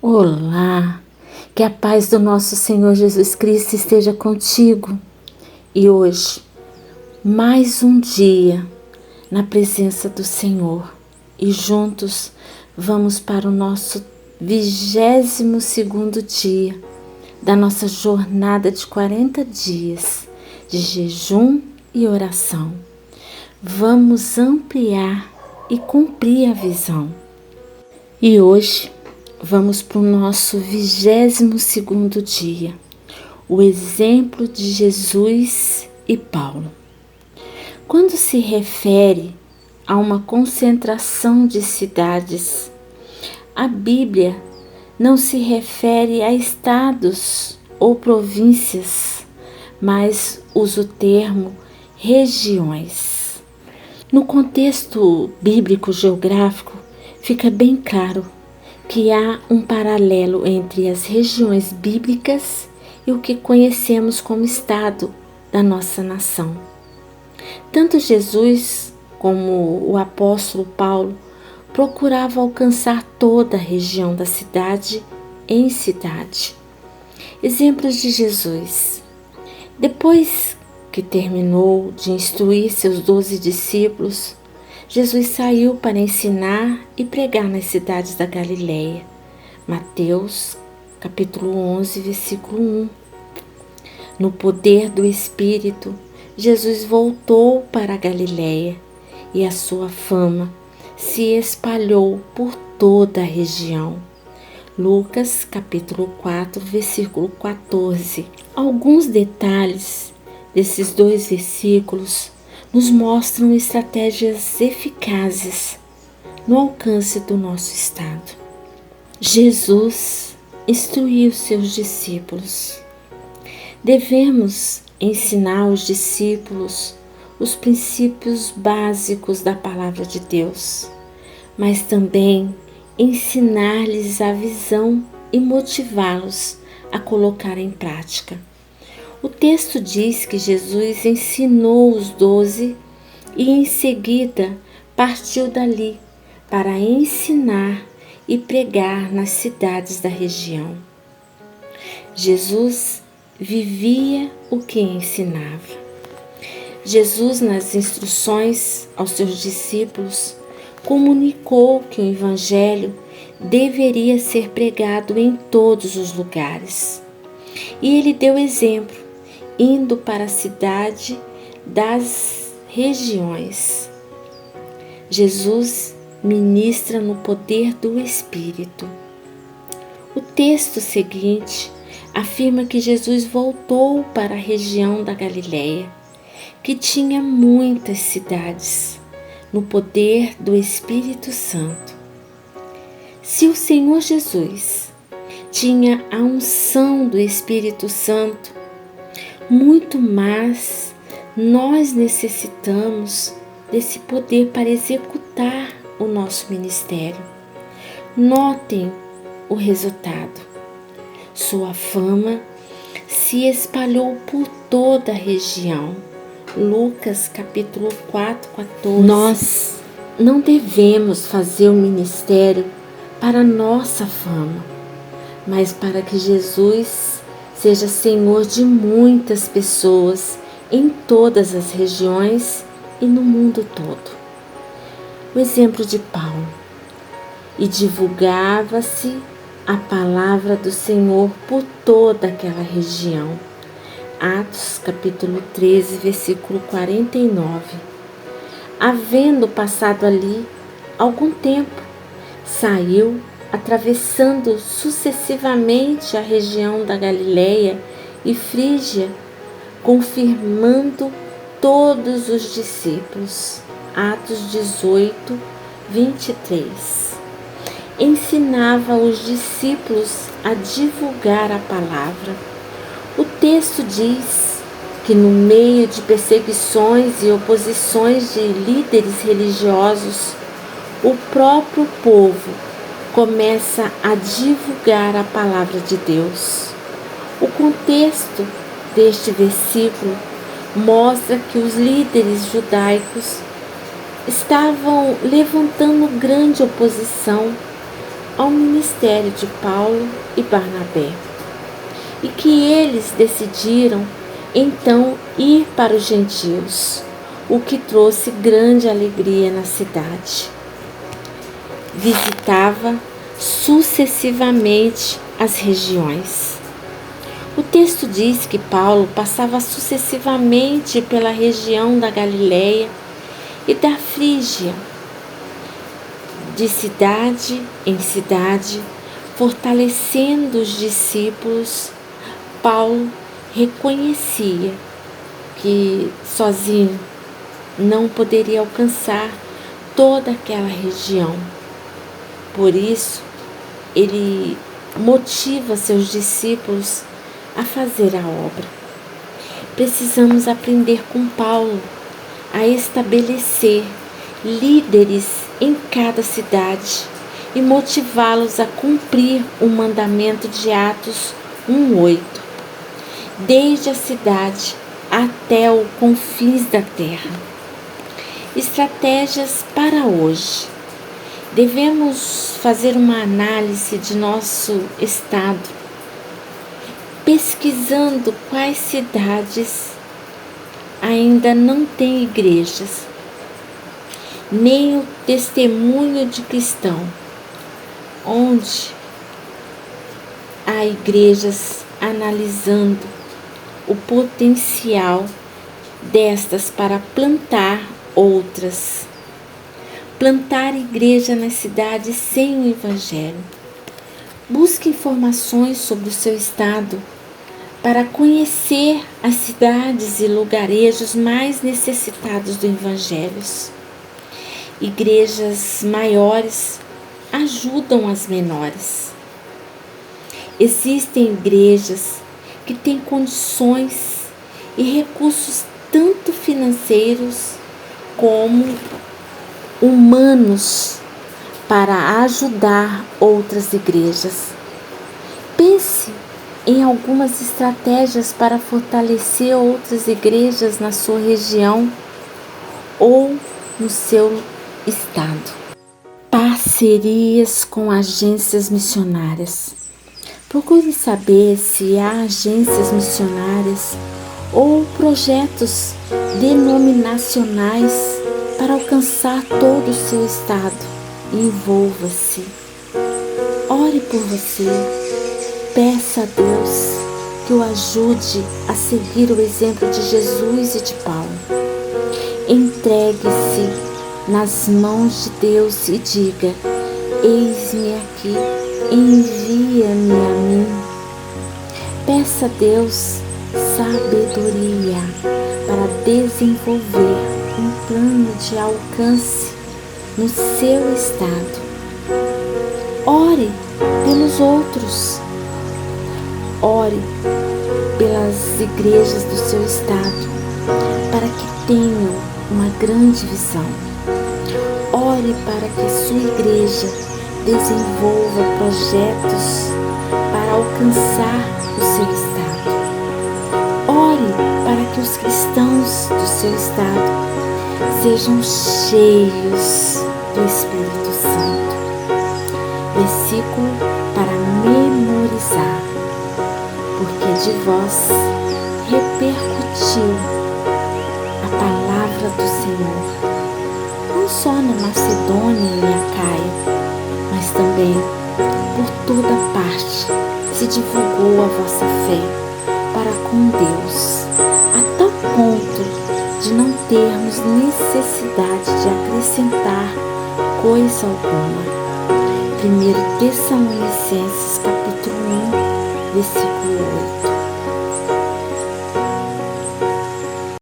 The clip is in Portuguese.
Olá, que a paz do nosso Senhor Jesus Cristo esteja contigo. E hoje, mais um dia na presença do Senhor. E juntos vamos para o nosso 22º dia da nossa jornada de 40 dias de jejum e oração. Vamos ampliar e cumprir a visão. E hoje vamos para o nosso 22º dia, o exemplo de Jesus e Paulo. Quando se refere a uma concentração de cidades, a Bíblia não se refere a estados ou províncias, mas usa o termo regiões. No contexto bíblico geográfico, fica bem claro que há um paralelo entre as regiões bíblicas e o que conhecemos como estado da nossa nação. Tanto Jesus como o apóstolo Paulo procuravam alcançar toda a região da cidade em cidade. Exemplos de Jesus. Depois que terminou de instruir seus 12 discípulos, Jesus saiu para ensinar e pregar nas cidades da Galileia. Mateus, capítulo 11, versículo 1. No poder do Espírito, Jesus voltou para a Galileia e a sua fama se espalhou por toda a região. Lucas, capítulo 4, versículo 14. Alguns detalhes desses 2 versículos nos mostram estratégias eficazes no alcance do nosso estado. Jesus instruiu seus discípulos. Devemos ensinar aos discípulos os princípios básicos da palavra de Deus, mas também ensinar-lhes a visão e motivá-los a colocar em prática. O texto diz que Jesus ensinou os 12 e em seguida partiu dali para ensinar e pregar nas cidades da região. Jesus vivia o que ensinava. Jesus, nas instruções aos seus discípulos, comunicou que o Evangelho deveria ser pregado em todos os lugares. E ele deu exemplo, indo para a cidade das regiões. Jesus ministra no poder do Espírito. O texto seguinte afirma que Jesus voltou para a região da Galileia, que tinha muitas cidades, no poder do Espírito Santo. Se o Senhor Jesus tinha a unção do Espírito Santo, muito mais nós necessitamos desse poder para executar o nosso ministério. Notem o resultado. Sua fama se espalhou por toda a região. Lucas capítulo 4, 14. Nós não devemos fazer o ministério para nossa fama, mas para que Jesus seja Senhor de muitas pessoas em todas as regiões e no mundo todo. O exemplo de Paulo. E divulgava-se a palavra do Senhor por toda aquela região. Atos capítulo 13, versículo 49. Havendo passado ali algum tempo, saiu atravessando sucessivamente a região da Galileia e Frígia, confirmando todos os discípulos. Atos 18, 23. Ensinava os discípulos a divulgar a palavra. O texto diz que no meio de perseguições e oposições de líderes religiosos, o próprio povo começa a divulgar a palavra de Deus. O contexto deste versículo mostra que os líderes judaicos estavam levantando grande oposição ao ministério de Paulo e Barnabé, e que eles decidiram então ir para os gentios, o que trouxe grande alegria na cidade. Visitava sucessivamente as regiões. O texto diz que Paulo passava sucessivamente pela região da Galileia e da Frígia, de cidade em cidade, fortalecendo os discípulos. Paulo reconhecia que sozinho não poderia alcançar toda aquela região. Por isso, ele motiva seus discípulos a fazer a obra. Precisamos aprender com Paulo a estabelecer líderes em cada cidade e motivá-los a cumprir o mandamento de Atos 1:8, desde a cidade até os confins da terra. Estratégias para hoje. Devemos fazer uma análise de nosso estado, pesquisando quais cidades ainda não têm igrejas, nem o testemunho de cristão, onde há igrejas, analisando o potencial destas para plantar outras. Plantar igreja nas cidades sem o Evangelho. Busque informações sobre o seu estado para conhecer as cidades e lugarejos mais necessitados do Evangelho. Igrejas maiores ajudam as menores. Existem igrejas que têm condições e recursos tanto financeiros como humanos para ajudar outras igrejas. Pense em algumas estratégias para fortalecer outras igrejas na sua região ou no seu estado. Parcerias com agências missionárias. Procure saber se há agências missionárias ou projetos denominacionais para alcançar todo o seu estado. Envolva-se. Ore por você. Peça a Deus que o ajude a seguir o exemplo de Jesus e de Paulo. Entregue-se nas mãos de Deus e diga: eis-me aqui, envia-me a mim. Peça a Deus sabedoria para desenvolver um plano de alcance no seu estado. Ore pelos outros. Ore pelas igrejas do seu estado para que tenham uma grande visão. Ore para que a sua igreja desenvolva projetos para alcançar o seu estado. Ore para que os cristãos do seu estado sejam cheios do Espírito Santo. Versículo para memorizar. Porque de vós repercutiu a palavra do Senhor, não só na Macedônia e Acaia, mas também por toda parte se divulgou a vossa fé para com Deus, a tal ponto de não termos necessidade de acrescentar coisa alguma. 1 Tessalonicenses capítulo 1, versículo 8.